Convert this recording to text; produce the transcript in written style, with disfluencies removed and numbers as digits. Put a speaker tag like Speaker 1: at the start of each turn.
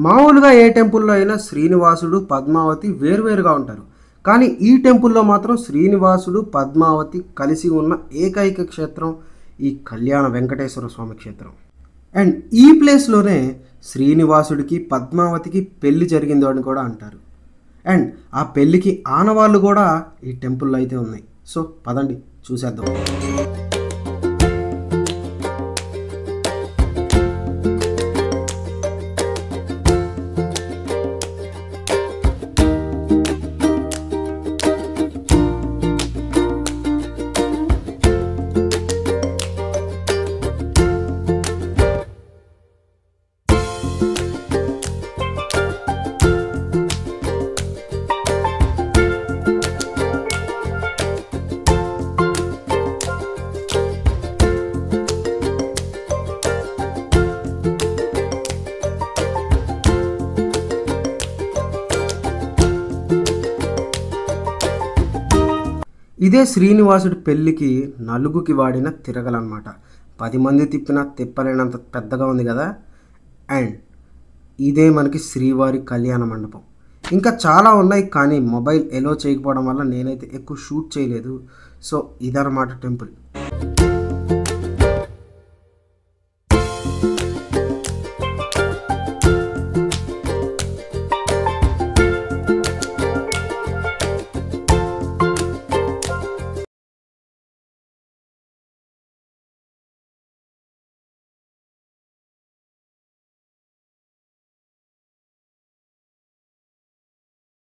Speaker 1: మామూలుగా ఏ టెంపుల్లో అయినా శ్రీనివాసుడు పద్మావతి వేరువేరుగా ఉంటారు. కానీ ఈ టెంపుల్లో మాత్రం శ్రీనివాసుడు పద్మావతి కలిసి ఉన్న ఏకైక క్షేత్రం ఈ కళ్యాణ వెంకటేశ్వర స్వామి క్షేత్రం. అండ్ ఈ ప్లేస్లోనే శ్రీనివాసుడికి పద్మావతికి పెళ్లి జరిగిందో అని కూడా అంటారు. అండ్ ఆ పెళ్ళికి ఆనవాళ్ళు కూడా ఈ టెంపుల్లో అయితే ఉన్నాయి. సో పదండి చూసేద్దాం. ఇదే శ్రీనివాసుడి పెళ్ళికి నలుగుకి వాడిన తిరగలన్నమాట. 10 మంది తిప్పినా తిప్పలేనంత పెద్దగా ఉంది కదా. అండ్ ఇదే మనకి శ్రీవారి కళ్యాణ మండపం. ఇంకా చాలా ఉన్నాయి, కానీ మొబైల్ ఎలో చేయకపోవడం వల్ల నేనైతే ఎక్కువ షూట్ చేయలేదు. సో ఇదన్నమాట టెంపుల్.